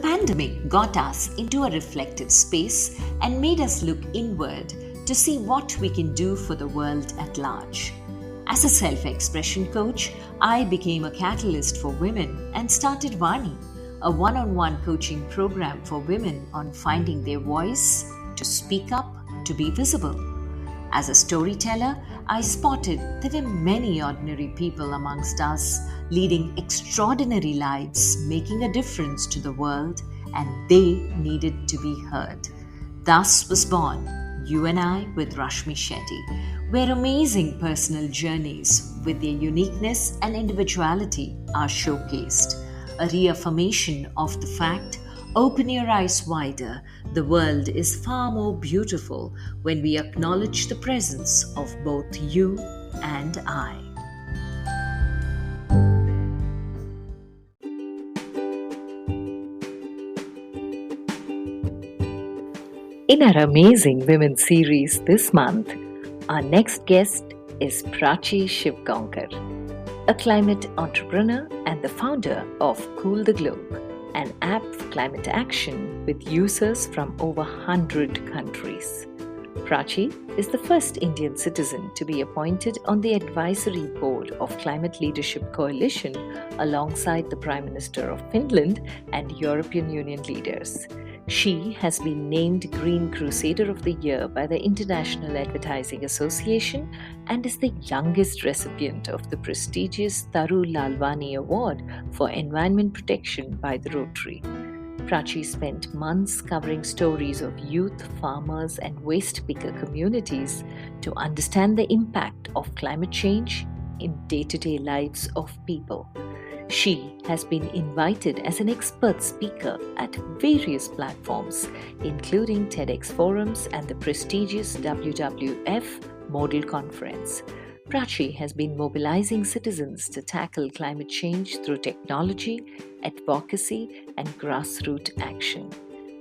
pandemic got us into a reflective space and made us look inward to see what we can do for the world at large. As a self-expression coach, I became a catalyst for women and started Vani, a one-on-one coaching program for women on finding their voice, to speak up, to be visible. As a storyteller, I spotted there were many ordinary people amongst us leading extraordinary lives, making a difference to the world, and they needed to be heard. Thus was born You and I with Rashmi Shetty, where amazing personal journeys with their uniqueness and individuality are showcased, a reaffirmation of the fact, open your eyes wider, the world is far more beautiful when we acknowledge the presence of both you and I. In our Amazing Women series this month, our next guest is Prachi Shevgaonkar, a climate entrepreneur and the founder of Cool the Globe, an app for climate action with users from over 100 countries. Prachi is the first Indian citizen to be appointed on the advisory board of Climate Leadership Coalition alongside the Prime Minister of Finland and European Union leaders. She has been named Green Crusader of the Year by the International Advertising Association and is the youngest recipient of the prestigious Taru Lalvani Award for Environment Protection by the Rotary. Prachi spent months covering stories of youth, farmers, and waste picker communities to understand the impact of climate change in day-to-day lives of people. She has been invited as an expert speaker at various platforms, including TedX forums and the prestigious WWF Modal Conference. Prachi has been mobilizing citizens to tackle climate change through technology, advocacy, and grassroots action.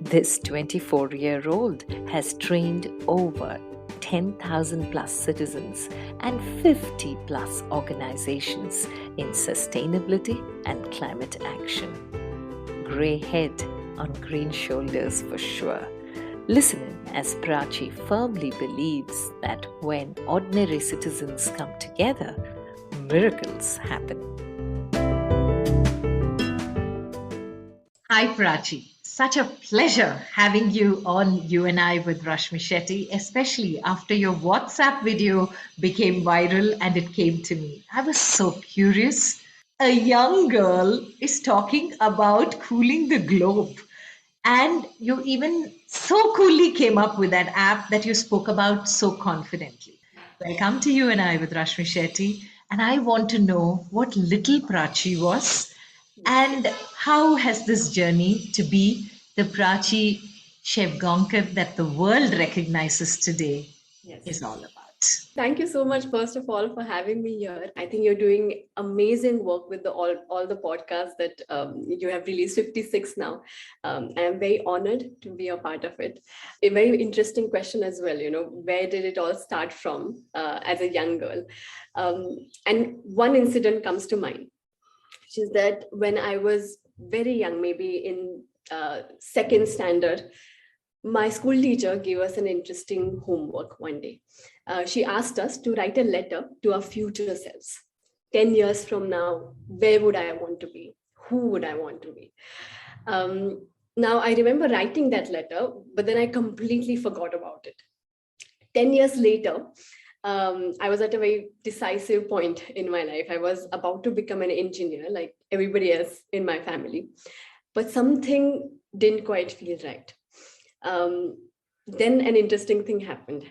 This 24-year-old has trained over 10,000 plus citizens and 50 plus organizations in sustainability and climate action. Grey head on green shoulders for sure. Listen in as Prachi firmly believes that when ordinary citizens come together, miracles happen. Hi Prachi. Such a pleasure having you on You and I with Rashmi Shetty, especially after your WhatsApp video became viral and it came to me. I was so curious. A young girl is talking about cooling the globe. And you even so coolly came up with that app that you spoke about so confidently. Welcome to You and I with Rashmi Shetty. And I want to know what little Prachi was and how has this journey to be the Prachi Shevgaonkar that the world recognizes today is all about. Thank you so much, first of all, for having me here. I think you're doing amazing work with all the podcasts that you have released, 56 now. I am very honored to be a part of it. A very interesting question as well, where did it all start from as a young girl? And one incident comes to mind, which is that when I was very young, maybe in second standard, my school teacher gave us an interesting homework one day. She asked us to write a letter to our future selves. 10 years from now, where would I want to be? Who would I want to be? Now, I remember writing that letter, but then I completely forgot about it. 10 years later, I was at a very decisive point in my life. I was about to become an engineer like everybody else in my family, but something didn't quite feel right. Then an interesting thing happened.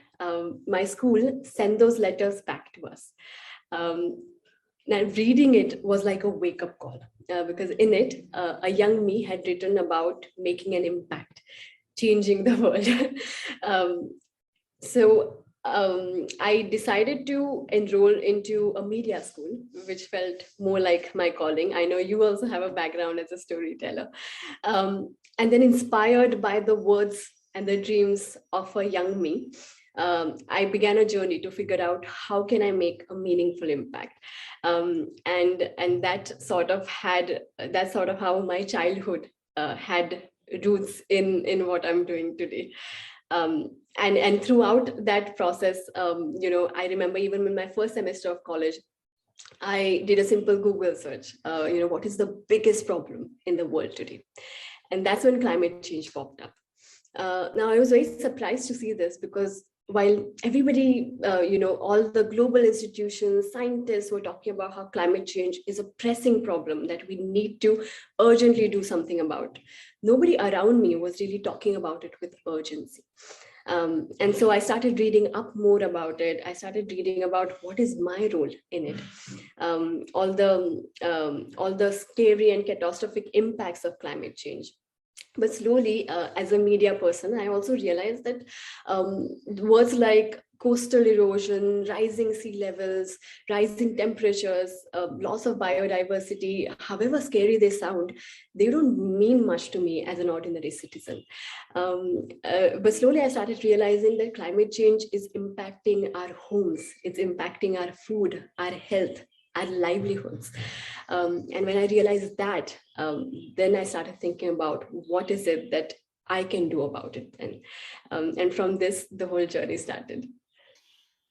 My school sent those letters back to us. Now reading it was like a wake-up call because in it, a young me had written about making an impact, changing the world. So I decided to enroll into a media school, which felt more like my calling. I know you also have a background as a storyteller. And then inspired by the words and the dreams of a young me, I began a journey to figure out how can I make a meaningful impact. And that's sort of how my childhood had roots in what I'm doing today. And throughout that process, I remember even in my first semester of college, I did a simple Google search, what is the biggest problem in the world today? And that's when climate change popped up. Now, I was very surprised to see this because while everybody, all the global institutions, scientists were talking about how climate change is a pressing problem that we need to urgently do something about, nobody around me was really talking about it with urgency. And so I started reading up more about it. I started reading about what is my role in it, all the scary and catastrophic impacts of climate change. But slowly, as a media person, I also realized that words like coastal erosion, rising sea levels, rising temperatures, loss of biodiversity, however scary they sound, they don't mean much to me as an ordinary citizen. But slowly I started realizing that climate change is impacting our homes, it's impacting our food, our health, our livelihoods. And when I realized that, then I started thinking about what is it that I can do about it. And from this, the whole journey started.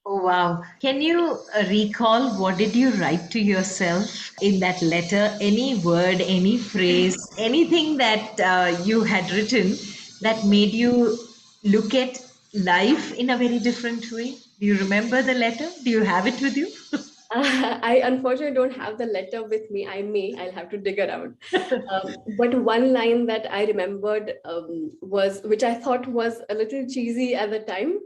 Oh, wow. Can you recall what did you write to yourself in that letter? Any word, any phrase, anything that you had written that made you look at life in a very different way? Do you remember the letter? Do you have it with you? I unfortunately don't have the letter with me. I'll have to dig around. But one line that I remembered was, which I thought was a little cheesy at the time,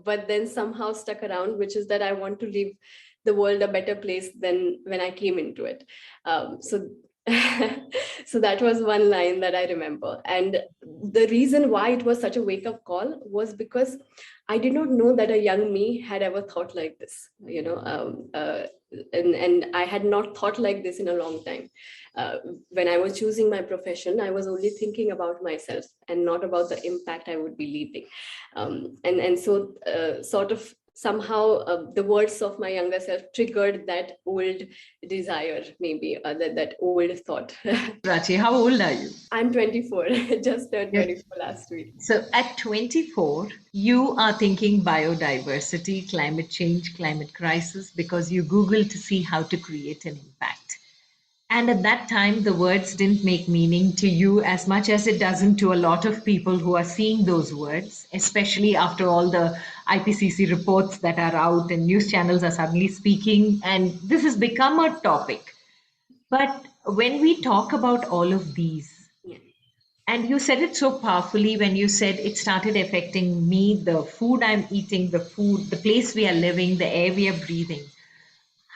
but then somehow stuck around, which is that I want to leave the world a better place than when I came into it. So so that was one line that I remember. And the reason why it was such a wake-up call was because I did not know that a young me had ever thought like this, and I had not thought like this in a long time. When I was choosing my profession, I was only thinking about myself and not about the impact I would be leaving. And so sort of somehow the words of my younger self triggered that old desire, maybe that old thought. Prachi, how old are you? I'm 24, just turned Yes. 24 last week. So at 24, you are thinking biodiversity, climate change, climate crisis because you Google to see how to create an impact. And at that time, the words didn't make meaning to you as much as it doesn't to a lot of people who are seeing those words, especially after all the IPCC reports that are out and news channels are suddenly speaking. And this has become a topic. But when we talk about all of these, Yeah. and you said it so powerfully when you said it started affecting me, the food I'm eating, the food, the place we are living, the air we are breathing.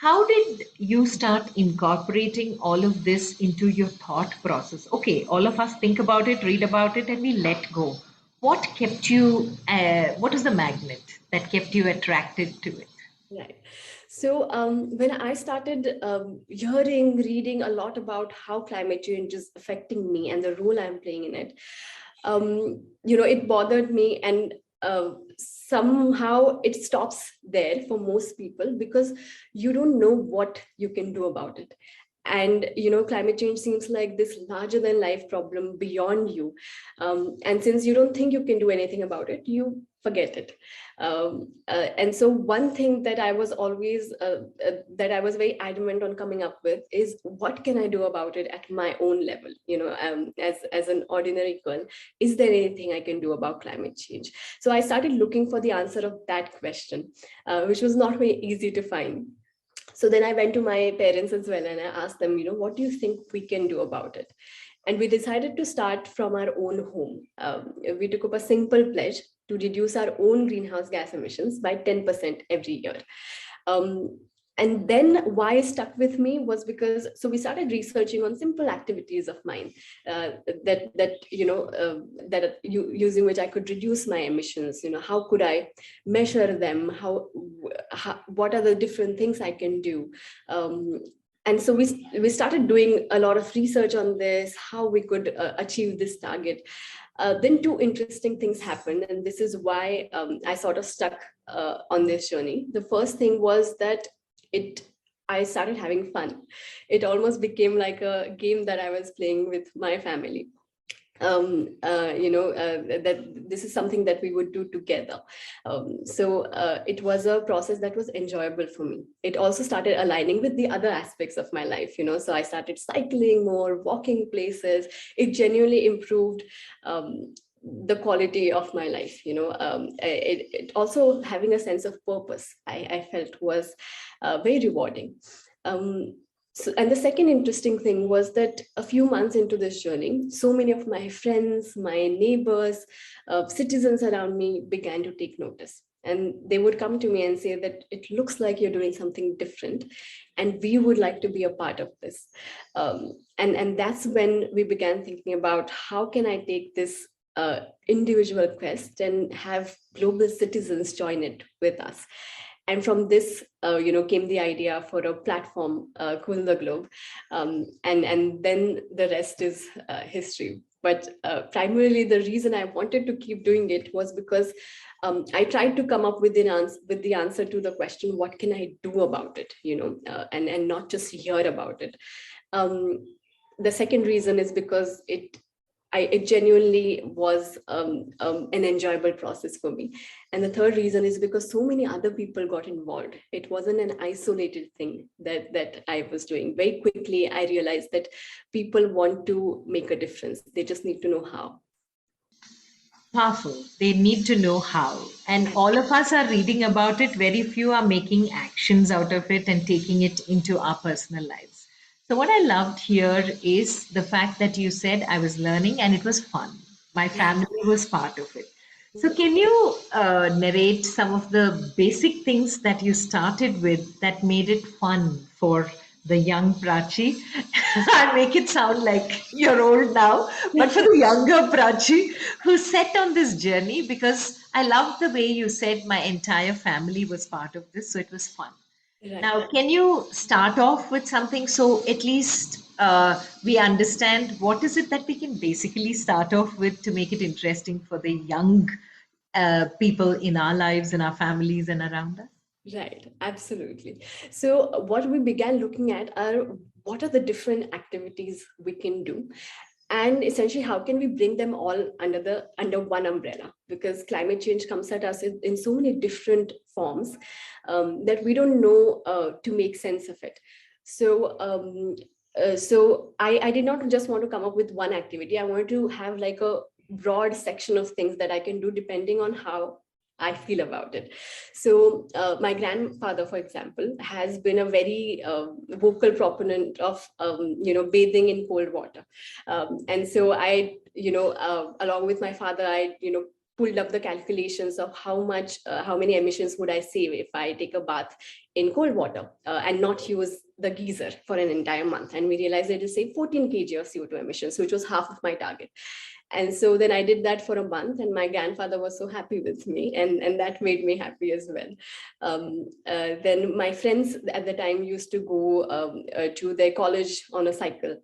How did you start incorporating all of this into your thought process? Okay, all of us think about it, read about it, and we let go. What kept you, what is the magnet that kept you attracted to it? Right. So when I started reading a lot about how climate change is affecting me and the role I'm playing in it, it bothered me, and somehow it stops there for most people because you don't know what you can do about it. And climate change seems like this larger than life problem beyond you, and since you don't think you can do anything about it, you forget it. And so one thing that I was always that I was very adamant on coming up with is, what can I do about it at my own level? As an ordinary girl, is there anything I can do about climate change? So I started looking for the answer of that question, which was not very easy to find. So then I went to my parents as well, and I asked them, what do you think we can do about it? And we decided to start from our own home. We took up a simple pledge to reduce our own greenhouse gas emissions by 10% every year. And then why it stuck with me was because, so we started researching on simple activities of mine using which I could reduce my emissions. How could I measure them? What are the different things I can do? And so we started doing a lot of research on this, how we could achieve this target. Then two interesting things happened, and this is why I sort of stuck on this journey. The first thing was that I started having fun. It almost became like a game that I was playing with my family. that this is something that we would do together. It was a process that was enjoyable for me. It also started aligning with the other aspects of my life, so I started cycling more, walking places. It genuinely improved the quality of my life. It also having a sense of purpose, I felt was very rewarding. And the second interesting thing was that a few months into this journey, so many of my friends, my neighbors, citizens around me began to take notice. And they would come to me and say that it looks like you're doing something different, and we would like to be a part of this. And that's when we began thinking about how can I take this individual quest and have global citizens join it with us. And from this, came the idea for a platform, Cool the Globe. And then the rest is history. But primarily the reason I wanted to keep doing it was because I tried to come up with the answer to the question, what can I do about it, and not just hear about it. The second reason is because it genuinely was an enjoyable process for me. And the third reason is because so many other people got involved. It wasn't an isolated thing that I was doing. Very quickly, I realized that people want to make a difference. They just need to know how. Powerful. They need to know how. And all of us are reading about it. Very few are making actions out of it and taking it into our personal lives. So, what I loved here is the fact that you said I was learning and it was fun. My family was part of it. So, can you narrate some of the basic things that you started with that made it fun for the young Prachi? I make it sound like you're old now, but for the younger Prachi who set on this journey, because I loved the way you said my entire family was part of this, so it was fun. Right. Now, can you start off with something so at least we understand what is it that we can basically start off with to make it interesting for the young people in our lives, in our families, and around us? Right, absolutely. So what we began looking at are what are the different activities we can do, and essentially how can we bring them all under one umbrella, because climate change comes at us in so many different forms that we don't know to make sense of it. So I did not just want to come up with one activity. I wanted to have like a broad section of things that I can do depending on how I feel about it. So my grandfather, for example, has been a very vocal proponent of bathing in cold water, and so along with my father, I pulled up the calculations of how many emissions would I save if I take a bath in cold water and not use the geyser for an entire month. And we realized it will save 14 kg of CO2 emissions, which was half of my target. And so then I did that for a month, and my grandfather was so happy with me, and that made me happy as well. Then my friends at the time used to go to their college on a cycle.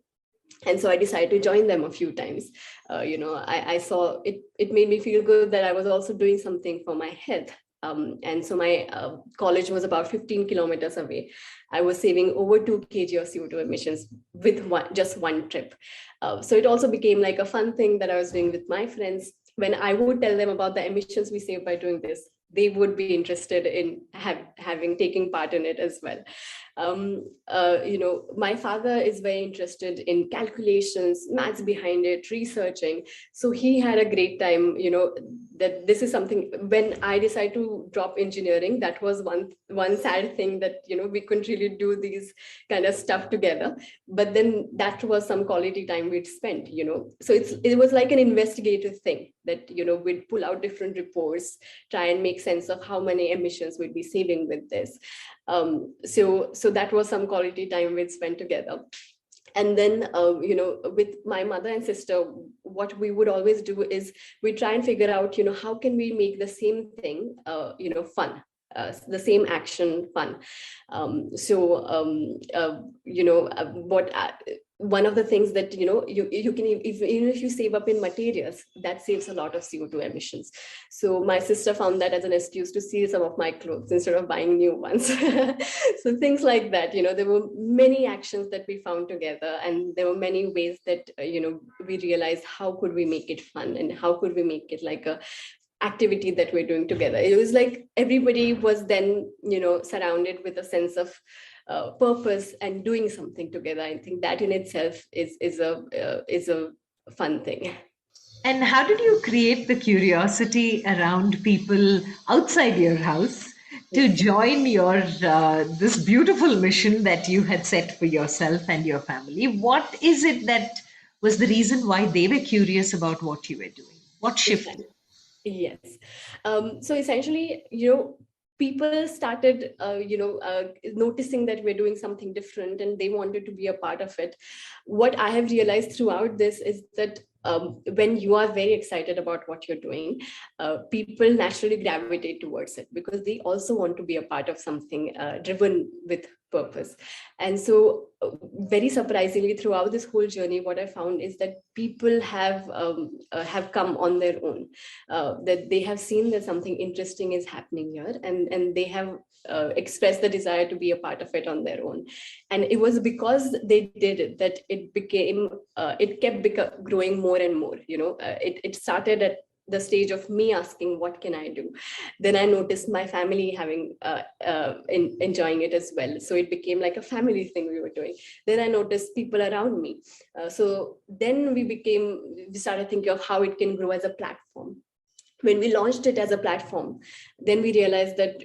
And so I decided to join them a few times. I saw it made me feel good that I was also doing something for my health. And so my college was about 15 kilometers away. I was saving over 2 kg of CO2 emissions with just one trip. So it also became like a fun thing that I was doing with my friends. When I would tell them about the emissions we save by doing this, they would be interested in taking part in it as well. My father is very interested in calculations, maths behind it, researching. So he had a great time, that this is something. When I decided to drop engineering, that was one sad thing, that, we couldn't really do these kind of stuff together. But then that was some quality time we'd spent, So it was like an investigative thing that, we'd pull out different reports, try and make sense of how many emissions we'd be saving with this. So that was some quality time we'd spent together. And then, with my mother and sister, what we would always do is we try and figure out, how can we make the same thing, fun, the same action fun. one of the things that, you can, even if you save up in materials, that saves a lot of CO2 emissions. So my sister found that as an excuse to steal some of my clothes instead of buying new ones. So things like that, there were many actions that we found together, and there were many ways that, we realized how could we make it fun, and how could we make it like a activity that we're doing together. It was like everybody was then, surrounded with a sense of purpose and doing something together. I think that in itself is a fun thing. And how did you create the curiosity around people outside your house to Yes. join your this beautiful mission that you had set for yourself and your family? What is it that was the reason why they were curious about what you were doing? What shifted? Exactly. Yes. So essentially, people started, noticing that we're doing something different, and they wanted to be a part of it. What I have realized throughout this is that, when you are very excited about what you're doing, people naturally gravitate towards it, because they also want to be a part of something driven with purpose. And so, very surprisingly, throughout this whole journey, what I found is that people have come on their own, that they have seen that something interesting is happening here, and they have expressed the desire to be a part of it on their own. And it was because they did it that it kept growing more and more. It started at the stage of me asking, what can I do? Then I noticed my family having enjoying it as well, so it became like a family thing we were doing. Then I noticed people around me, so then we started thinking of how it can grow as a platform. When we launched it as a platform, then we realized that,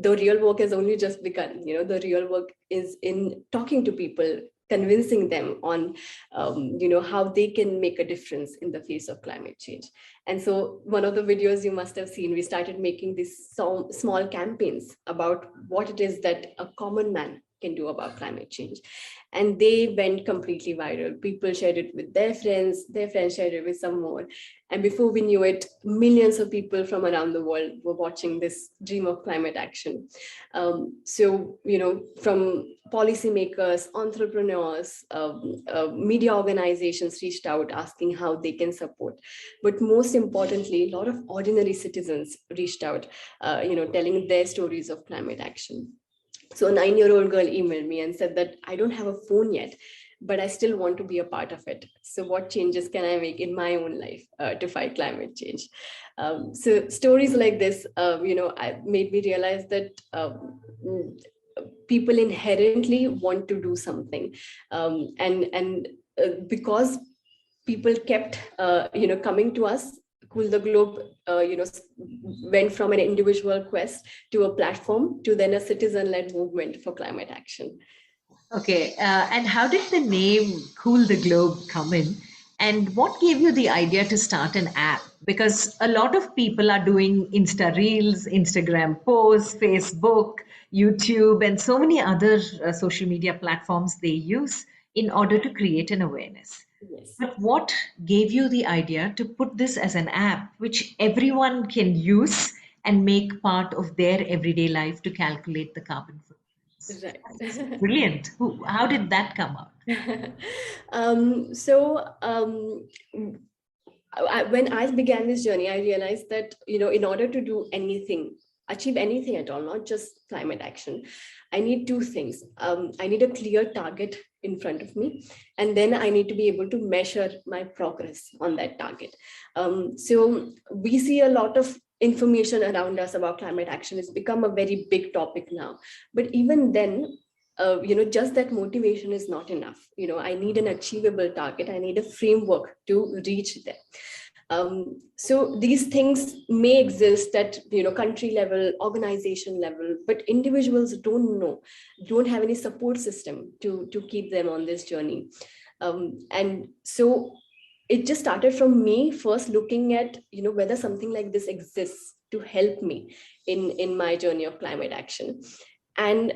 the real work has only just begun. The real work is in talking to people, convincing them on, how they can make a difference in the face of climate change. And so one of the videos you must have seen, we started making these small campaigns about what it is that a common man can do about climate change. And they went completely viral. People shared it with their friends shared it with some more. And before we knew it, millions of people from around the world were watching this dream of climate action. So, from policymakers, entrepreneurs, media organizations reached out asking how they can support. But most importantly, a lot of ordinary citizens reached out, telling their stories of climate action. So a 9-year-old girl emailed me and said that I don't have a phone yet, but I still want to be a part of it. So what changes can I make in my own life to fight climate change? So stories like this, I made me realize that people inherently want to do something. Because people kept, coming to us, Cool the Globe, went from an individual quest to a platform to then a citizen-led movement for climate action. Okay, and how did the name Cool the Globe come in? And what gave you the idea to start an app? Because a lot of people are doing Insta Reels, Instagram posts, Facebook, YouTube, and so many other social media platforms they use in order to create an awareness. Yes. But what gave you the idea to put this as an app which everyone can use and make part of their everyday life to calculate the carbon footprint? Right. Brilliant. How did that come out? So when I began this journey, I realized that, in order to do anything, achieve anything at all, not just climate action, I need two things. I need a clear target in front of me, and then I need to be able to measure my progress on that target. So we see a lot of information around us about climate action. It's become a very big topic now. But even then, just that motivation is not enough. I need an achievable target. I need a framework to reach there. So these things may exist at country level, organization level, but individuals don't have any support system to keep them on this journey. And so it just started from me first looking at whether something like this exists to help me in my journey of climate action. And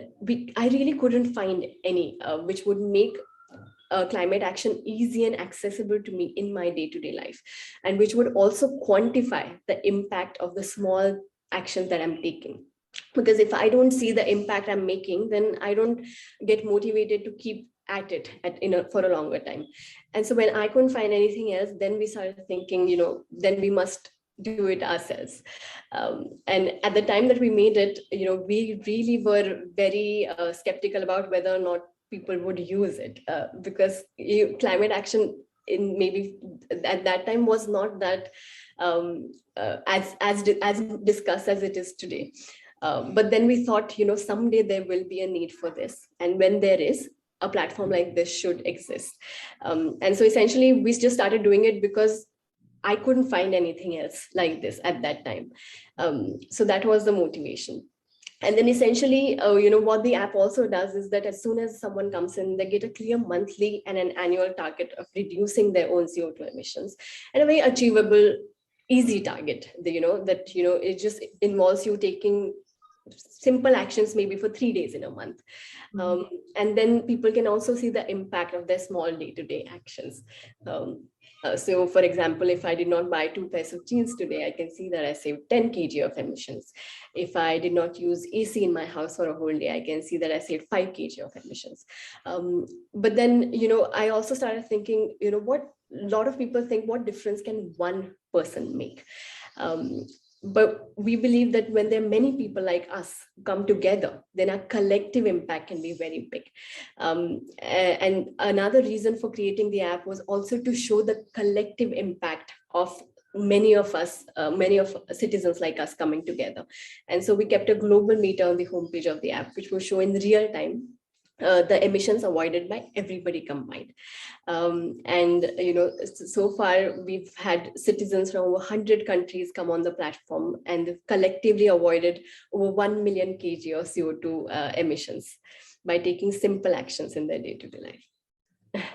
I really couldn't find any which would make climate action easy and accessible to me in my day-to-day life, and which would also quantify the impact of the small actions that I'm taking. Because if I don't see the impact I'm making, then I don't get motivated to keep at it for a longer time. And so when I couldn't find anything else, then we started thinking, then we must do it ourselves. And at the time that we made it, we really were very skeptical about whether or not people would use it, because climate action in maybe at that time was not that as discussed as it is today. But then we thought, someday there will be a need for this. And when there is, a platform like this should exist. And so essentially, we just started doing it because I couldn't find anything else like this at that time. So that was the motivation. And then essentially, what the app also does is that as soon as someone comes in, they get a clear monthly and an annual target of reducing their own CO2 emissions, and a very achievable, easy target, it just involves you taking simple actions maybe for 3 days in a month. And then people can also see the impact of their small day-to-day actions. So for example, if I did not buy 2 pairs of jeans today, I can see that I saved 10 kg of emissions. If I did not use AC in my house for a whole day, I can see that I saved 5 kg of emissions. But then, I also started thinking, what a lot of people think, what difference can one person make? But we believe that when there are many people like us come together, then our collective impact can be very big. And another reason for creating the app was also to show the collective impact of many of us, many of citizens like us coming together. And so we kept a global meter on the homepage of the app, which will show in real time the emissions avoided by everybody combined. And so far we've had citizens from over 100 countries come on the platform, and they've collectively avoided over 1 million kg of CO2 emissions by taking simple actions in their day-to-day life.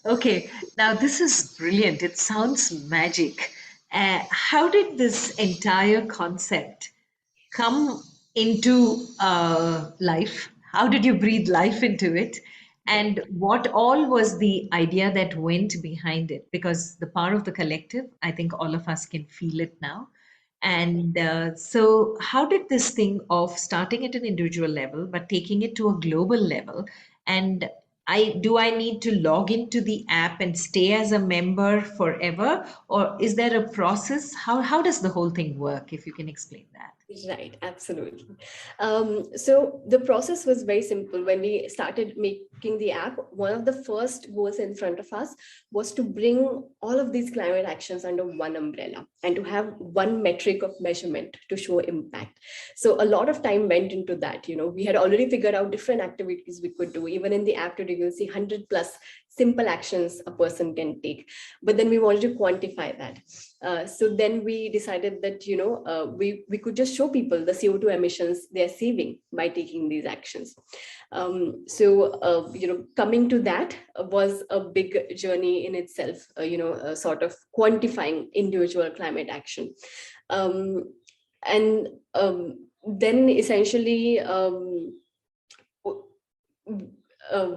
Okay, now this is brilliant. It sounds magic. How did this entire concept come into life? How did you breathe life into it? And what all was the idea that went behind it? Because the power of the collective, I think all of us can feel it now. And so, how did this thing of starting at an individual level but taking it to a global level? And I need to log into the app and stay as a member forever, or is there a process? How does the whole thing work? If you can explain that. Right, absolutely. So the process was very simple. When we started making the app, one of the first goals in front of us was to bring all of these climate actions under one umbrella and to have one metric of measurement to show impact. So a lot of time went into that. We had already figured out different activities we could do. Even in the app today, you'll see 100 plus simple actions a person can take. But then we wanted to quantify that. So then we decided that, we could just show people the CO2 emissions they're saving by taking these actions. Coming to that was a big journey in itself, sort of quantifying individual climate action. And then essentially,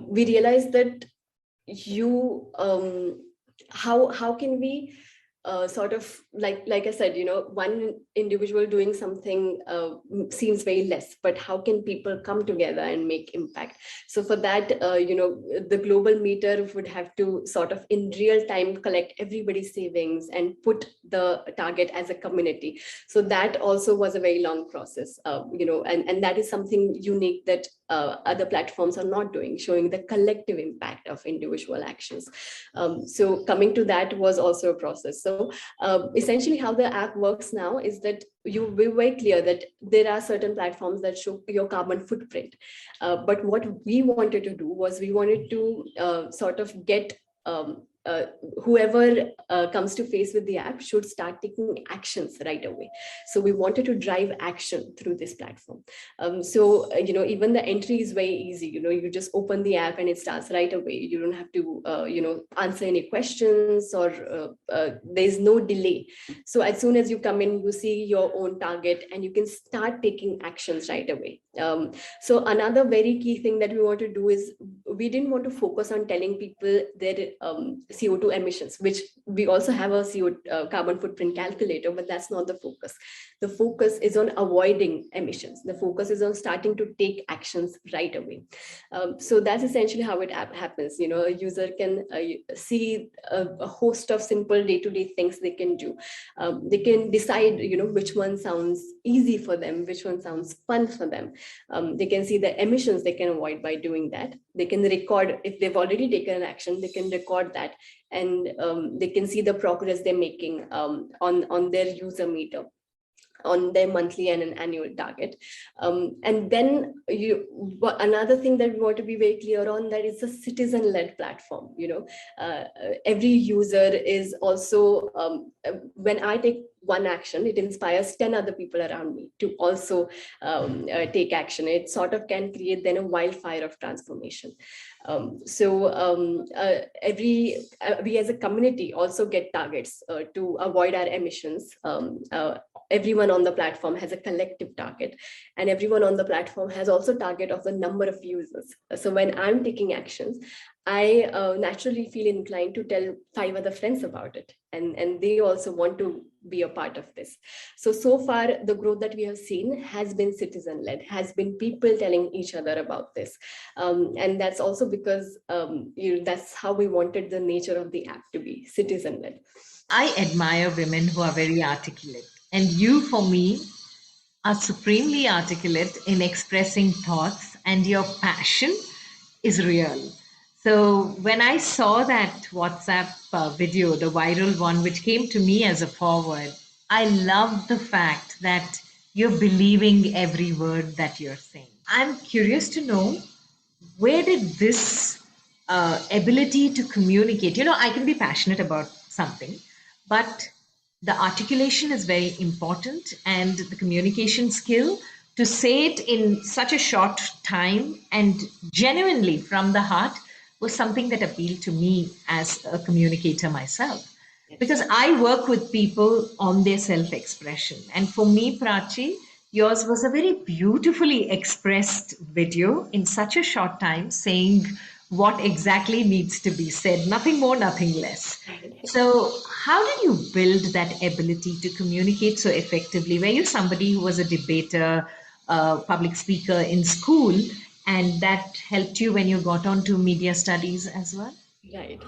we realized that how can we sort of like I said, one individual doing something seems very less, but how can people come together and make impact? So for that, the global meter would have to sort of in real time collect everybody's savings and put the target as a community. So that also was a very long process, and that is something unique that other platforms are not doing, showing the collective impact of individual actions. So coming to that was also a process. So essentially how the app works now is that we're very clear that there are certain platforms that show your carbon footprint. But what we wanted to do was we wanted to sort of get whoever comes to face with the app should start taking actions right away. So we wanted to drive action through this platform. Even the entry is very easy. You just open the app and it starts right away. You don't have to, answer any questions, or there's no delay. So as soon as you come in, you see your own target and you can start taking actions right away. So another very key thing that we want to do is we didn't want to focus on telling people their CO2 emissions, which we also have a carbon footprint calculator, but that's not the focus. The focus is on avoiding emissions. The focus is on starting to take actions right away. So that's essentially how it happens. A user can see a host of simple day-to-day things they can do. They can decide, which one sounds easy for them, which one sounds fun for them. They can see the emissions they can avoid by doing that. They can record, if they've already taken an action, they can record that, and they can see the progress they're making on their user meter, on their monthly and an annual target. And then another thing that we want to be very clear on, that is a citizen-led platform. Every user is also, when I take one action, it inspires 10 other people around me to also take action. It sort of can create then a wildfire of transformation. We as a community also get targets to avoid our emissions. Everyone on the platform has a collective target, and everyone on the platform has also target of the number of users. So when I'm taking actions, I naturally feel inclined to tell 5 other friends about it, and they also want to be a part of this. So far, the growth that we have seen has been citizen-led, has been people telling each other about this. And that's also because that's how we wanted the nature of the app to be, citizen-led. I admire women who are very articulate. And you, for me, are supremely articulate in expressing thoughts, and your passion is real. So when I saw that WhatsApp video, the viral one, which came to me as a forward, I loved the fact that you're believing every word that you're saying. I'm curious to know, where did this ability to communicate, I can be passionate about something, but the articulation is very important, and the communication skill to say it in such a short time and genuinely from the heart was something that appealed to me as a communicator myself. Because I work with people on their self expression. And for me, Prachi, yours was a very beautifully expressed video in such a short time, saying what exactly needs to be said, nothing more, nothing less. So, how did you build that ability to communicate so effectively? Were you somebody who was a debater, public speaker in school, and that helped you when you got onto media studies as well? Right.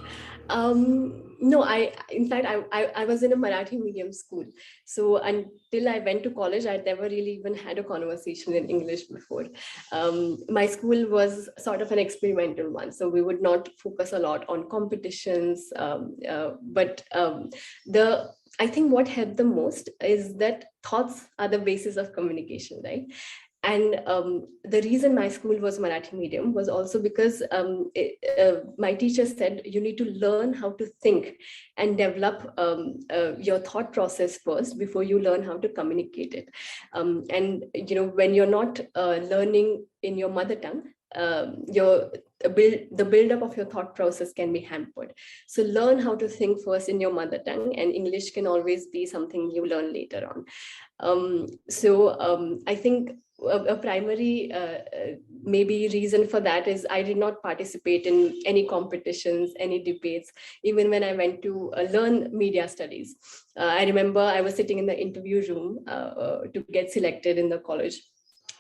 No, in fact, I was in a Marathi medium school. So until I went to college, I'd never really even had a conversation in English before. My school was sort of an experimental one. So we would not focus a lot on competitions. I think what helped the most is that thoughts are the basis of communication, right? And the reason my school was Marathi medium was also because my teacher said you need to learn how to think and develop your thought process first before you learn how to communicate it. And when you're not learning in your mother tongue, the build-up of your thought process can be hampered. So learn how to think first in your mother tongue, and English can always be something you learn later on. I think a primary maybe reason for that is I did not participate in any competitions, any debates, even when I went to learn media studies. I remember I was sitting in the interview room to get selected in the college.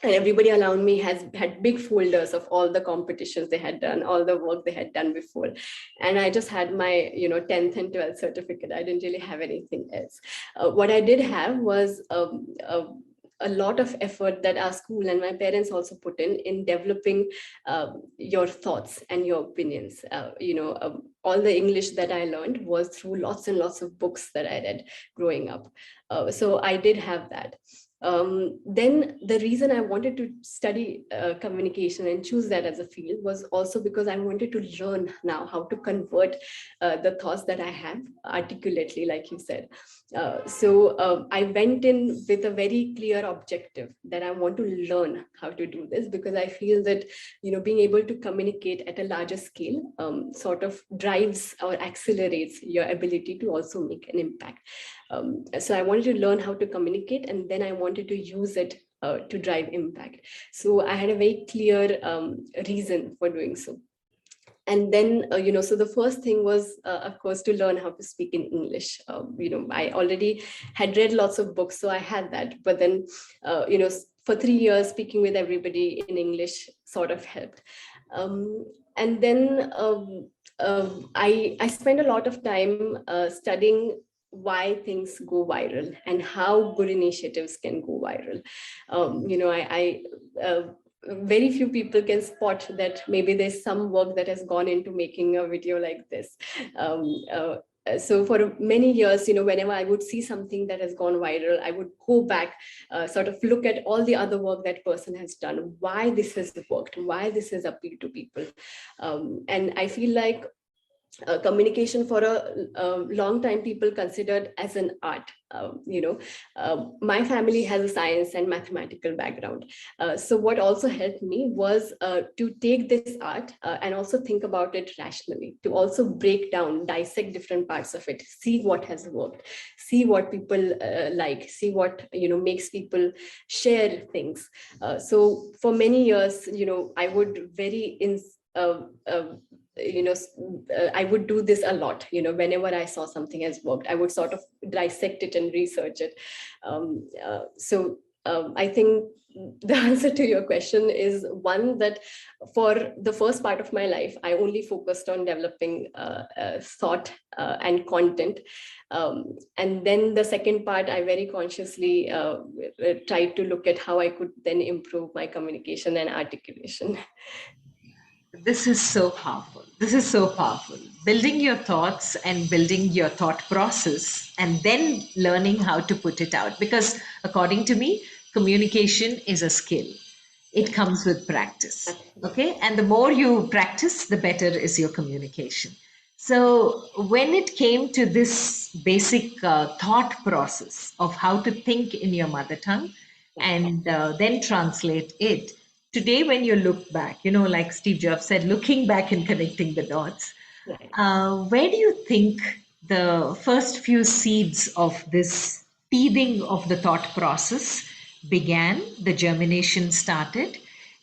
And everybody around me had big folders of all the competitions they had done, all the work they had done before. And I just had my 10th and 12th certificate. I didn't really have anything else. What I did have was a lot of effort that our school and my parents also put in developing your thoughts and your opinions. All the English that I learned was through lots and lots of books that I read growing up. So I did have that. Then the reason I wanted to study communication and choose that as a field was also because I wanted to learn now how to convert the thoughts that I have articulately, like you said. I went in with a very clear objective that I want to learn how to do this, because I feel that being able to communicate at a larger scale sort of drives or accelerates your ability to also make an impact. So I wanted to learn how to communicate, and then I wanted to use it to drive impact. So I had a very clear reason for doing so. And then so the first thing was of course to learn how to speak in English. I already had read lots of books, so I had that, but then for 3 years speaking with everybody in English sort of helped. And then I spent a lot of time studying why things go viral and how good initiatives can go viral. I very few people can spot that maybe there's some work that has gone into making a video like this. So for many years, whenever I would see something that has gone viral, I would go back, sort of look at all the other work that person has done, why this has worked, why this has appealed to people. And I feel like communication for a long time people considered as an art. My family has a science and mathematical background. So what also helped me was to take this art and also think about it rationally, to also break down, dissect different parts of it, see what has worked, see what people like, see what makes people share things. So for many years, I would I would do this a lot. Whenever I saw something has worked, I would sort of dissect it and research it. I think the answer to your question is one, that for the first part of my life, I only focused on developing thought and content. And then the second part, I very consciously tried to look at how I could then improve my communication and articulation. This is so powerful. This is so powerful. Building your thoughts and building your thought process and then learning how to put it out. Because according to me, communication is a skill. It comes with practice. Okay. And the more you practice, the better is your communication. So when it came to this basic thought process of how to think in your mother tongue and then translate it, today when you look back, like Steve Jobs said, looking back and connecting the dots, Right. where do you think the first few seeds of this teething of the thought process began, the germination started,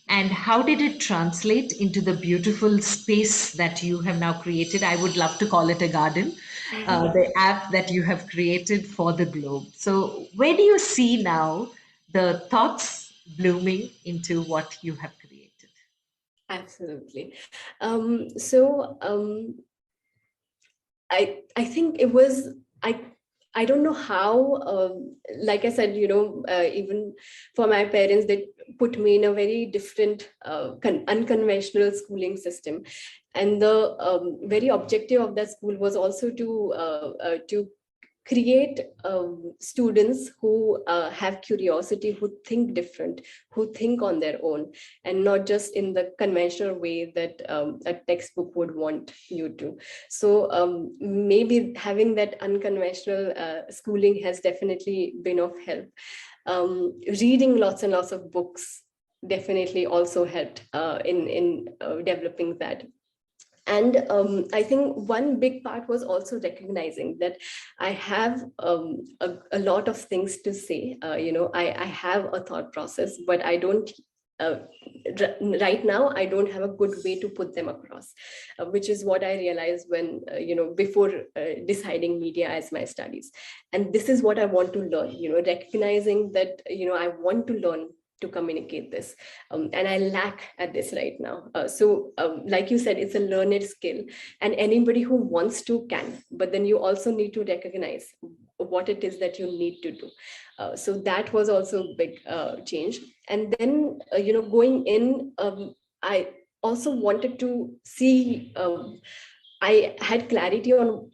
and how did it translate into the beautiful space that you have now created? I would love to call it a garden, the app that you have created for the globe. So, where do you see now the thoughts blooming into what you have created? Absolutely. I think it was, I don't know how, like I said, even for my parents, they put me in a very different, unconventional schooling system. And the very objective of that school was also to create students who have curiosity, who think different, who think on their own, and not just in the conventional way that a textbook would want you to. So maybe having that unconventional schooling has definitely been of help. Reading lots and lots of books definitely also helped in developing that. And I think one big part was also recognizing that I have a lot of things to say. I have a thought process, but I don't, right now, I don't have a good way to put them across, which is what I realized when, before deciding media as my studies. And this is what I want to learn, recognizing that, I want to learn to communicate this, and I lack at this right now. Like you said, it's a learned skill, and anybody who wants to can, but then you also need to recognize what it is that you need to do. So that was also a big change. And then going in, I also wanted to see, I had clarity on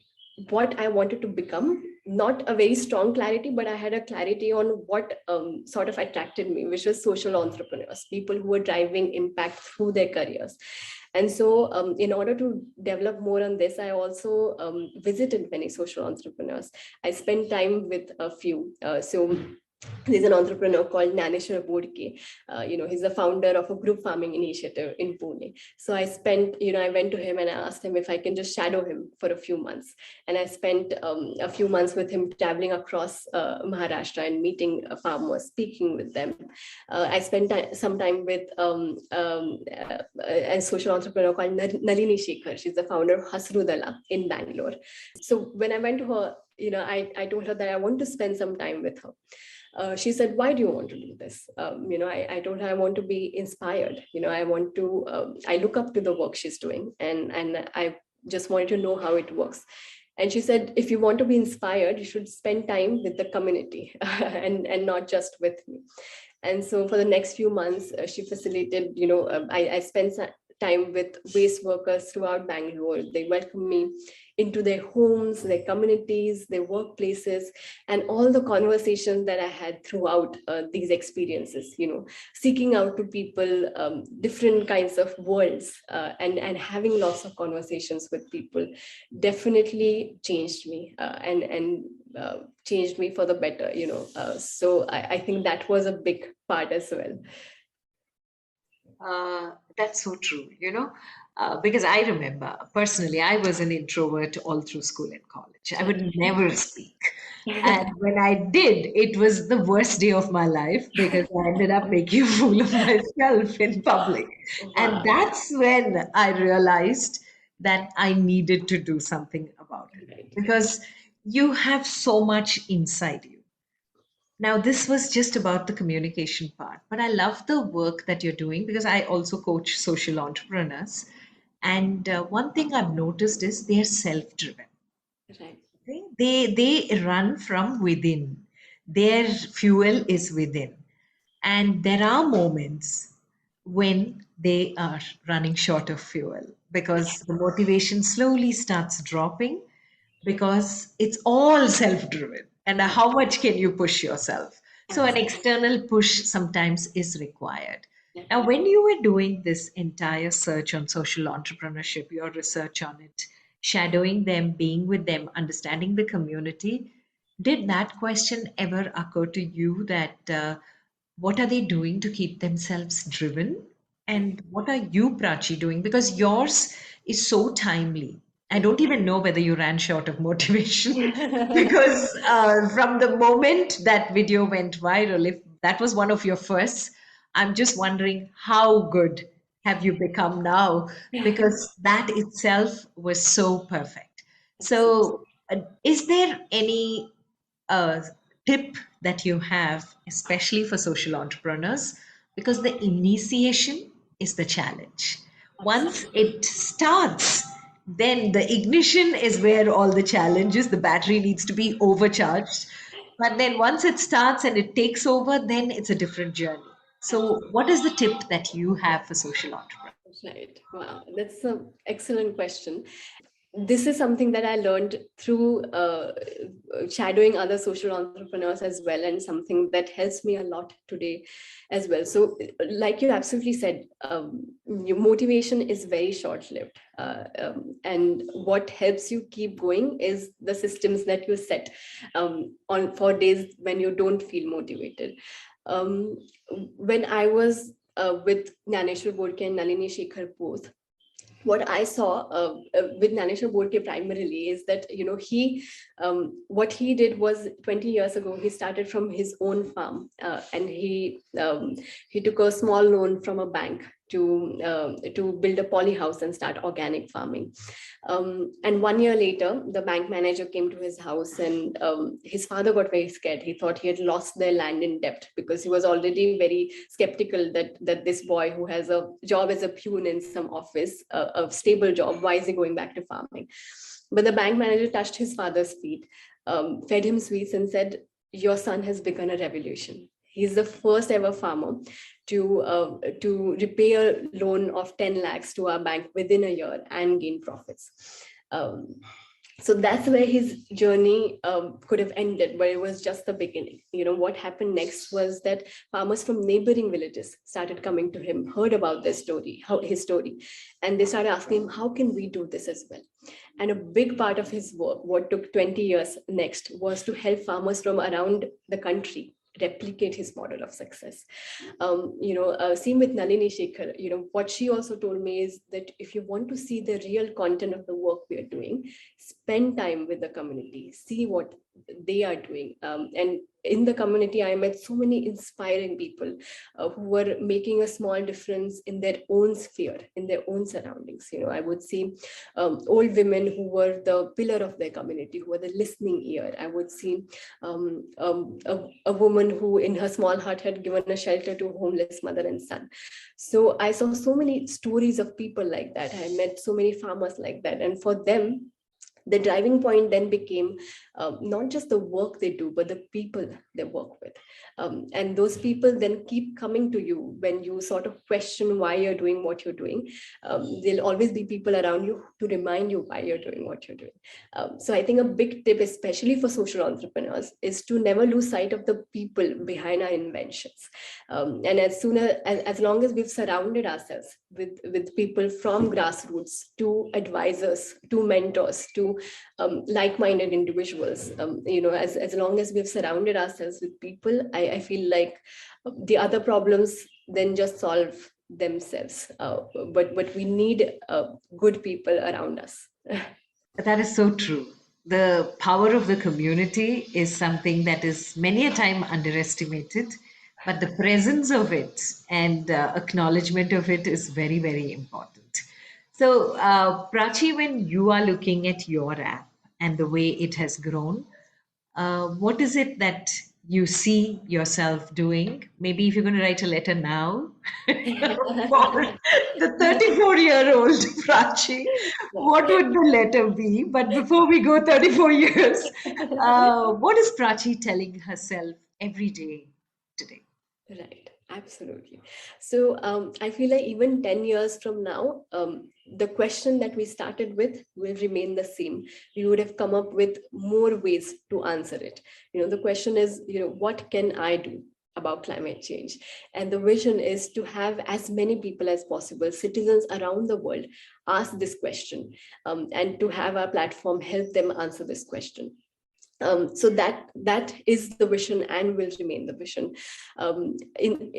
what I wanted to become. Not a very strong clarity, but I had a clarity on what sort of attracted me, which was social entrepreneurs, people who were driving impact through their careers. And so in order to develop more on this, I also visited many social entrepreneurs. I spent time with a few. He's an entrepreneur called Naneshwar Bodke. He's the founder of a group farming initiative in Pune. So I went to him and I asked him if I can just shadow him for a few months. And I spent a few months with him traveling across Maharashtra and meeting farmers, speaking with them. I spent some time with a social entrepreneur called Nalini Shekhar. She's the founder of Hasrudala in Bangalore. So when I went to her, I told her that I want to spend some time with her. She said, why do you want to do this? I told her I want to be inspired. I look up to the work she's doing, and I just wanted to know how it works. And she said, if you want to be inspired, you should spend time with the community and not just with me. And so for the next few months, she facilitated, I spent time with waste workers throughout Bangalore. They welcomed me into their homes, their communities, their workplaces, and all the conversations that I had throughout these experiences, seeking out to people, different kinds of worlds, and having lots of conversations with people definitely changed me and changed me for the better, so I think that was a big part as well. That's so true, because I remember personally, I was an introvert all through school and college. I would never speak. And when I did, it was the worst day of my life because I ended up making a fool of myself in public. And that's when I realized that I needed to do something about it because you have so much inside you. Now, this was just about the communication part, but I love the work that you're doing because I also coach social entrepreneurs. And one thing I've noticed is they're self driven. Right. They run from within. Their fuel is within. And there are moments when they are running short of fuel because the motivation slowly starts dropping because it's all self driven. And how much can you push yourself? So, an external push sometimes is required. Now, when you were doing this entire search on social entrepreneurship, your research on it, shadowing them, being with them, understanding the community, did that question ever occur to you that what are they doing to keep themselves driven? And what are you, Prachi, doing? Because yours is so timely. I don't even know whether you ran short of motivation because from the moment that video went viral, if that was one of your firsts, I'm just wondering how good have you become now because that itself was so perfect. So, is there any uh, tip that you have, especially for social entrepreneurs? Because the initiation is the challenge. Once it starts, then the ignition is where all the challenges, the battery needs to be overcharged. But then once it starts and it takes over, then it's a different journey. So, what is the tip that you have for social entrepreneurs? Right. Wow, that's an excellent question. This is something that I learned through shadowing other social entrepreneurs as well, and something that helps me a lot today as well. So, like you absolutely said, your motivation is very short-lived, and what helps you keep going is the systems that you set on for days when you don't feel motivated. Um, when I was with Naneshwar Bodke and Nalini Shekhar both, what I saw with Naneshwar Bodke primarily is that what he did was 20 years ago he started from his own farm, and he took a small loan from a bank to build a poly house and start organic farming. And 1 year later, the bank manager came to his house, and his father got very scared. He thought he had lost their land in debt because he was already very skeptical that this boy who has a job as a peon in some office, a stable job, why is he going back to farming? But the bank manager touched his father's feet, fed him sweets, and said, "Your son has begun a revolution. He's the first ever farmer to repay a loan of 10 lakhs to our bank within a year and gain profits." So that's where his journey could have ended, but it was just the beginning. What happened next was that farmers from neighboring villages started coming to him, heard about his story, and they started asking him, how can we do this as well? And a big part of his work, what took 20 years next, was to help farmers from around the country replicate his model of success. Same with Nalini Shekhar. What she also told me is that if you want to see the real content of the work we are doing, spend time with the community, see what they are doing. And in the community, I met so many inspiring people who were making a small difference in their own sphere, in their own surroundings. I would see old women who were the pillar of their community, who were the listening ear. I would see a woman who in her small hut had given a shelter to a homeless mother and son. So I saw so many stories of people like that. I met so many farmers like that. And for them, the driving point then became not just the work they do, but the people they work with. And those people then keep coming to you when you sort of question why you're doing what you're doing. There'll always be people around you to remind you why you're doing what you're doing. So I think a big tip, especially for social entrepreneurs, is to never lose sight of the people behind our inventions. And as long as we've surrounded ourselves with people from grassroots to advisors, to mentors, to like-minded individuals, as long as we've surrounded ourselves with people, I feel like the other problems then just solve themselves. But we need good people around us. That is so true. The power of the community is something that is many a time underestimated, but the presence of it and acknowledgement of it is very, very important. So, Prachi, when you are looking at your app and the way it has grown, what is it that you see yourself doing? Maybe if you're going to write a letter now for the 34-year-old Prachi, what would the letter be? But before we go 34 years, what is Prachi telling herself every day today? Right, absolutely. So I feel like even 10 years from now, the question that we started with will remain the same. We would have come up with more ways to answer it. The question is, what can I do about climate change? And the vision is to have as many people as possible, citizens around the world, ask this question, and to have our platform help them answer this question. So that is the vision and will remain the vision. In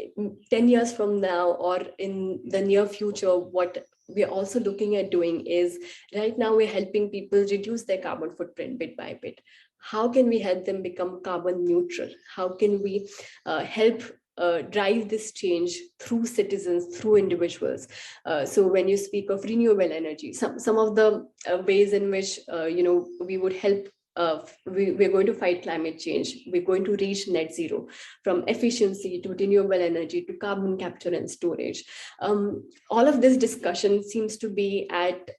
10 years from now or in the near future, what we're also looking at doing is, right now we're helping people reduce their carbon footprint bit by bit. How can we help them become carbon neutral? How can we help drive this change through citizens, through individuals? So when you speak of renewable energy, some of the ways in which we would help, we're going to fight climate change. We're going to reach net zero, from efficiency to renewable energy to carbon capture and storage. All of this discussion seems to be at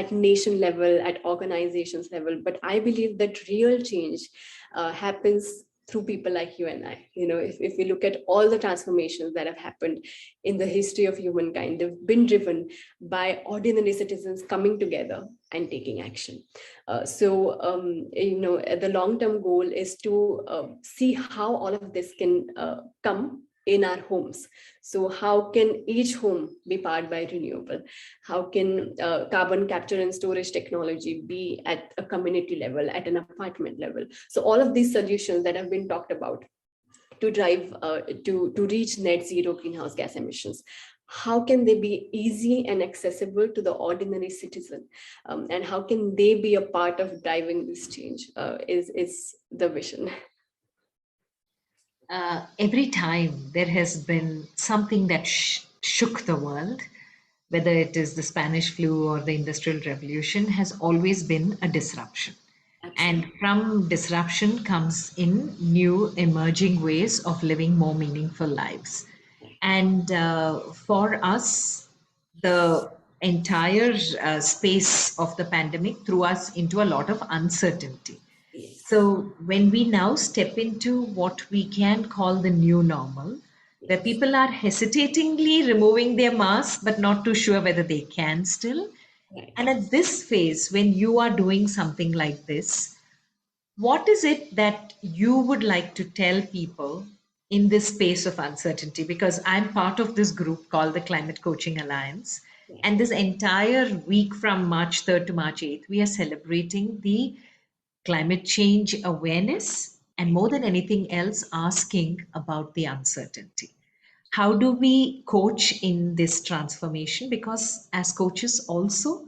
nation level, at organizations level. But I believe that real change happens through people like you and I. If we look at all the transformations that have happened in the history of humankind, they've been driven by ordinary citizens coming together and taking action. The long-term goal is to see how all of this can come in our homes. So how can each home be powered by renewable? How can carbon capture and storage technology be at a community level, at an apartment level? So all of these solutions that have been talked about to drive, to reach net zero greenhouse gas emissions, how can they be easy and accessible to the ordinary citizen? And how can they be a part of driving this change is the vision. Every time there has been something that shook the world, whether it is the Spanish flu or the Industrial Revolution, has always been a disruption. Absolutely. And from disruption comes in new emerging ways of living more meaningful lives. And for us, the entire space of the pandemic threw us into a lot of uncertainty. So when we now step into what we can call the new normal, where people are hesitatingly removing their masks, but not too sure whether they can still. And at this phase, when you are doing something like this, what is it that you would like to tell people in this space of uncertainty? Because I'm part of this group called the Climate Coaching Alliance. And this entire week from March 3rd to March 8th, we are celebrating the climate change awareness and more than anything else, asking about the uncertainty. How do we coach in this transformation? Because as coaches, also,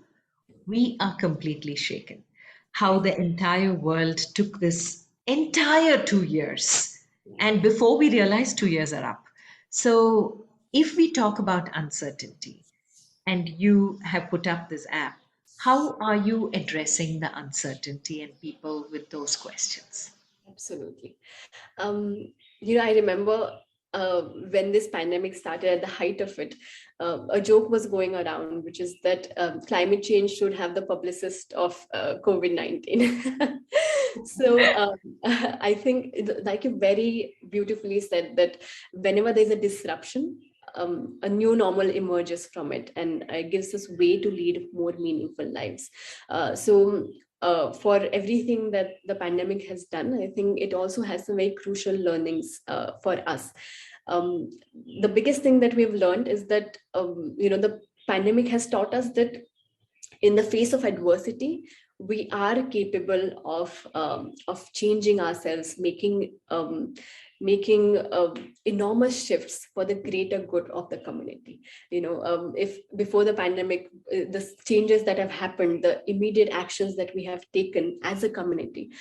we are completely shaken. How the entire world took this entire 2 years. And before we realize 2 years are up. So, if we talk about uncertainty, and you have put up this app, how are you addressing the uncertainty and people with those questions? Absolutely. Um, I remember when this pandemic started, at the height of it, a joke was going around, which is that climate change should have the publicist of COVID-19. So I think, like you very beautifully said, that whenever there's a disruption, a new normal emerges from it, and it gives us way to lead more meaningful lives. For everything that the pandemic has done, I think it also has some very crucial learnings for us. Um, the biggest thing that we've learned is that the pandemic has taught us that in the face of adversity, we are capable of changing ourselves, making enormous shifts for the greater good of the community. If before the pandemic, the changes that have happened, the immediate actions that we have taken as a community,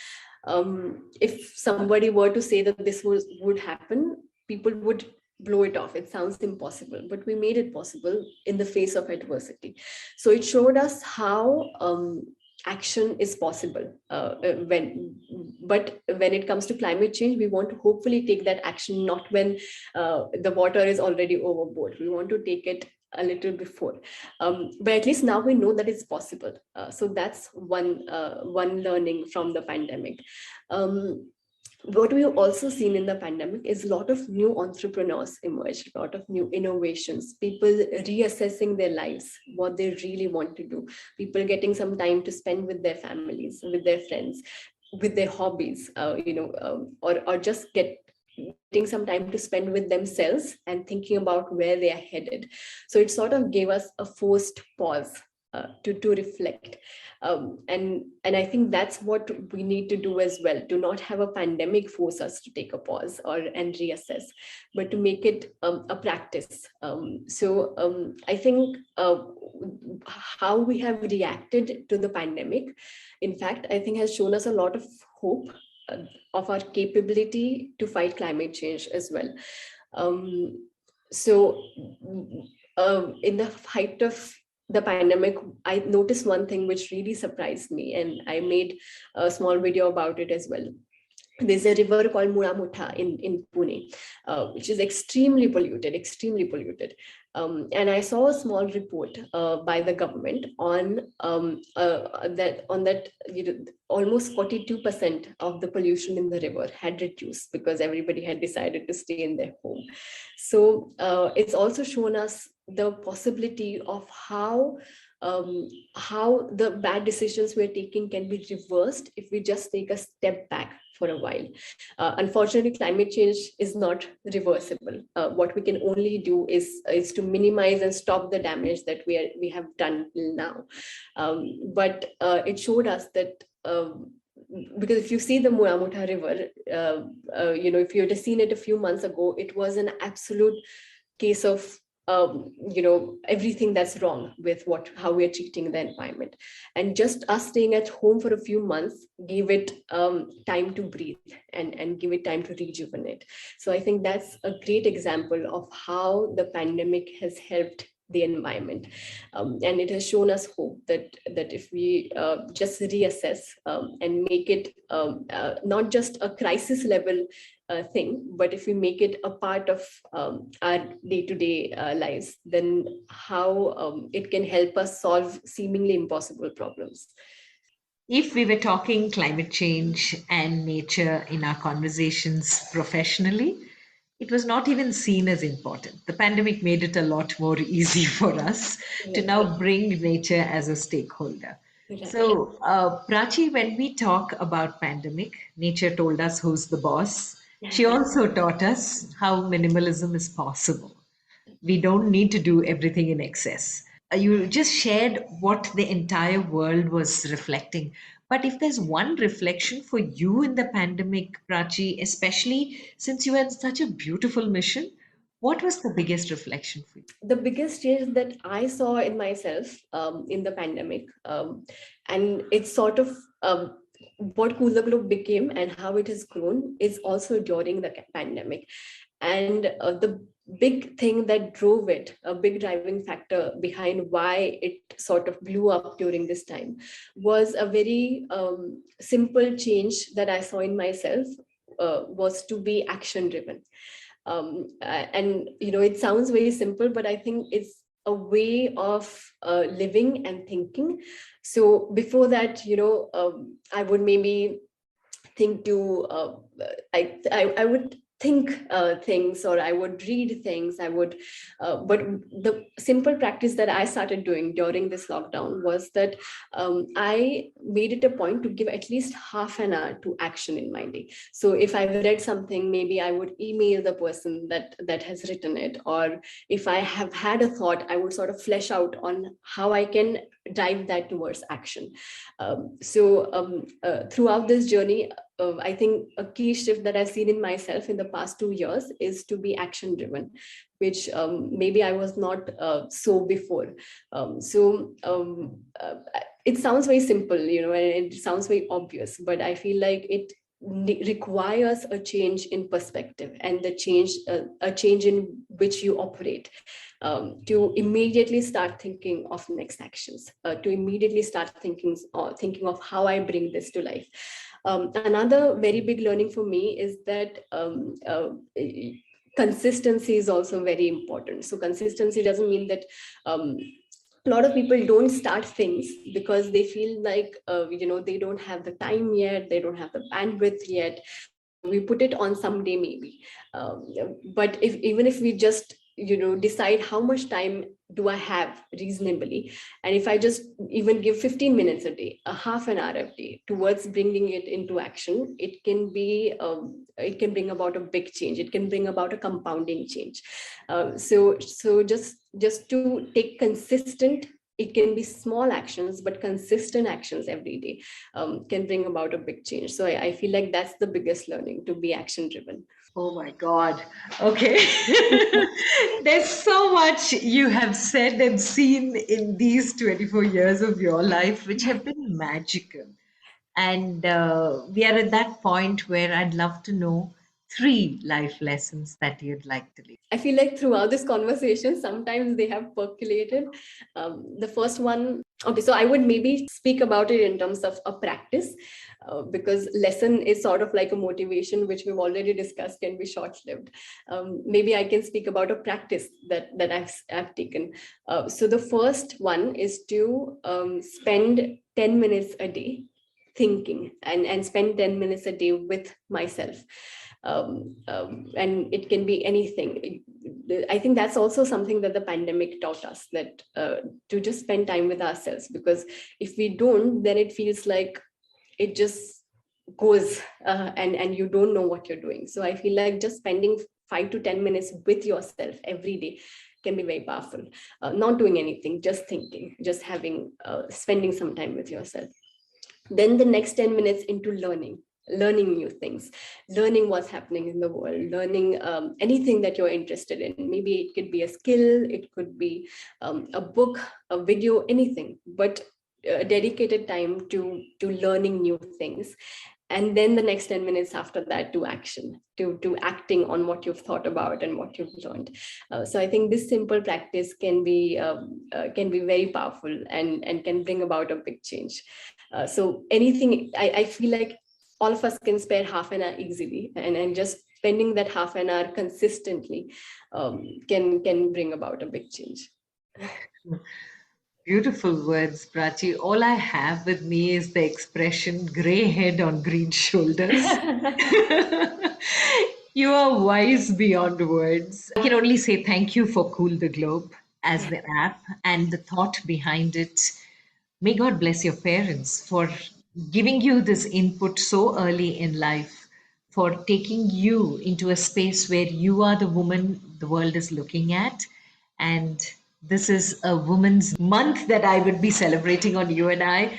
if somebody were to say that this would happen, people would blow it off. It sounds impossible, but we made it possible in the face of adversity. So it showed us how action is possible. But when it comes to climate change, we want to hopefully take that action not when the water is already overboard. We want to take it a little before, but at least now we know that it's possible. So that's one learning from the pandemic. What we've also seen in the pandemic is a lot of new entrepreneurs emerge, a lot of new innovations, people reassessing their lives, what they really want to do, people getting some time to spend with their families, with their friends, with their hobbies, or just getting some time to spend with themselves and thinking about where they are headed. So it sort of gave us a forced pause to reflect. And I think that's what we need to do as well, to not have a pandemic force us to take a pause and reassess, but to make it a practice. I think how we have reacted to the pandemic, in fact, I think has shown us a lot of hope of our capability to fight climate change as well. In the height of the pandemic, I noticed one thing which really surprised me, and I made a small video about it as well. There's a river called Muramutha in Pune, which is extremely polluted. And I saw a small report by the government on that almost 42% of the pollution in the river had reduced because everybody had decided to stay in their home. So it's also shown us the possibility of how the bad decisions we're taking can be reversed if we just take a step back for a while. Unfortunately, climate change is not reversible. What we can only do is to minimize and stop the damage that we have done till now. But it showed us that because if you see the Muramutha River, if you had seen it a few months ago, it was an absolute case of everything that's wrong with how we're treating the environment. And just us staying at home for a few months gave it time to breathe and give it time to rejuvenate. So I think that's a great example of how the pandemic has helped the environment, and it has shown us hope that if we just reassess and make it not just a crisis level thing, but if we make it a part of our day-to-day lives, then how it can help us solve seemingly impossible problems. If we were talking climate change and nature in our conversations professionally, it was not even seen as important. The pandemic made it a lot more easy for us to now bring nature as a stakeholder. Right. So, Prachi, when we talk about pandemic, nature told us who's the boss. She also taught us how minimalism is possible. We don't need to do everything in excess. You just shared what the entire world was reflecting. But if there's one reflection for you in the pandemic, Prachi, especially since you had such a beautiful mission, what was the biggest reflection for you? The biggest change that I saw in myself in the pandemic, and it's sort of what Cooler Globe became and how it has grown, is also during the pandemic. And the big thing that drove it, a big driving factor behind why it sort of blew up during this time, was a very simple change that I saw in myself, was to be action driven. And it sounds very simple, but I think it's a way of living and thinking. So before that, I would maybe think to I would think things, or I would read things. But the simple practice that I started doing during this lockdown was that I made it a point to give at least half an hour to action in my day. So if I've read something, maybe I would email the person that has written it, or if I have had a thought, I would sort of flesh out on how I can drive that towards action. Throughout this journey, I think a key shift that I've seen in myself in the past 2 years is to be action driven, which maybe I was not so before. It sounds very simple, and it sounds very obvious, but I feel like it requires a change in perspective and a change in which you operate, to immediately start thinking of next actions, to immediately start thinking of how I bring this to life. Another very big learning for me is that consistency is also very important. So consistency doesn't mean that a lot of people don't start things because they feel like they don't have the time yet, they don't have the bandwidth yet. We put it on someday maybe, but even if we just decide how much time do I have reasonably, and if I just even give 15 minutes a day, a half an hour a day towards bringing it into action, it can bring about a big change. It can bring about a compounding change. So just to take consistent, it can be small actions, but consistent actions every day can bring about a big change. So I feel like that's the biggest learning, to be action driven. Oh my God. Okay. There's so much you have said and seen in these 24 years of your life, which have been magical. And we are at that point where I'd love to know three life lessons that you'd like to leave. I feel like throughout this conversation, sometimes they have percolated. The first one, okay, so I would maybe speak about it in terms of a practice, because lesson is sort of like a motivation, which we've already discussed can be short-lived. Maybe I can speak about a practice that I've taken. So the first one is to spend 10 minutes a day thinking, and spend 10 minutes a day with myself. And it can be anything. I think that's also something that the pandemic taught us, that to just spend time with ourselves, because if we don't, then it feels like it just goes, and you don't know what you're doing. So I feel like just spending 5 to 10 minutes with yourself every day can be very powerful. Not doing anything, just thinking, just spending some time with yourself. Then the next 10 minutes into learning new things, learning what's happening in the world, learning anything that you're interested in. Maybe it could be a skill, it could be a book, a video, anything, but dedicated time to learning new things. And then the next 10 minutes after that to action, to acting on what you've thought about and what you've learned. So I think this simple practice can be very powerful and can bring about a big change. So anything, I feel like all of us can spare half an hour easily, and just spending that half an hour consistently can bring about a big change. Beautiful words, Prachi. All I have with me is the expression "grey head on green shoulders." You are wise beyond words. I can only say thank you for Cool the Globe as the app and the thought behind it. May God bless your parents for giving you this input so early in life, for taking you into a space where you are the woman the world is looking at. And this is a Women's Month that I would be celebrating on You and I.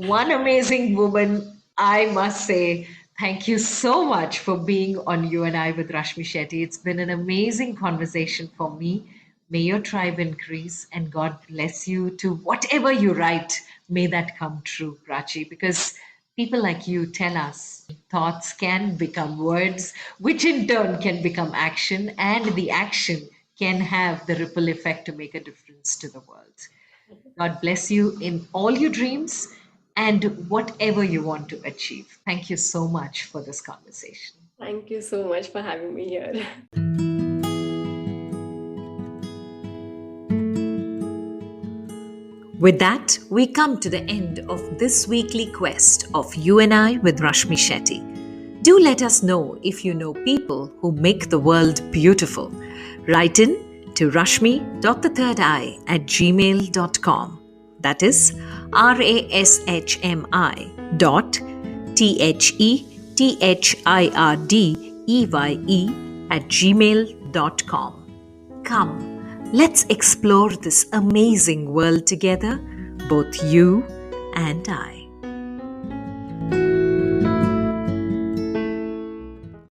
One amazing woman, I must say. Thank you so much for being on You and I with Rashmi Shetty. It's been an amazing conversation for me. May your tribe increase and God bless you to whatever you write. May that come true, Prachi, because people like you tell us thoughts can become words, which in turn can become action, and the action can have the ripple effect to make a difference to the world. God bless you in all your dreams and whatever you want to achieve. Thank you so much for this conversation. Thank you so much for having me here. With that, we come to the end of this weekly quest of You and I with Rashmi Shetty. Do let us know if you know people who make the world beautiful. Write in to rashmi.thethirdeye@gmail.com. That is rashmi.thhirdeye@gmail.com. Come, let's explore this amazing world together, both you and I.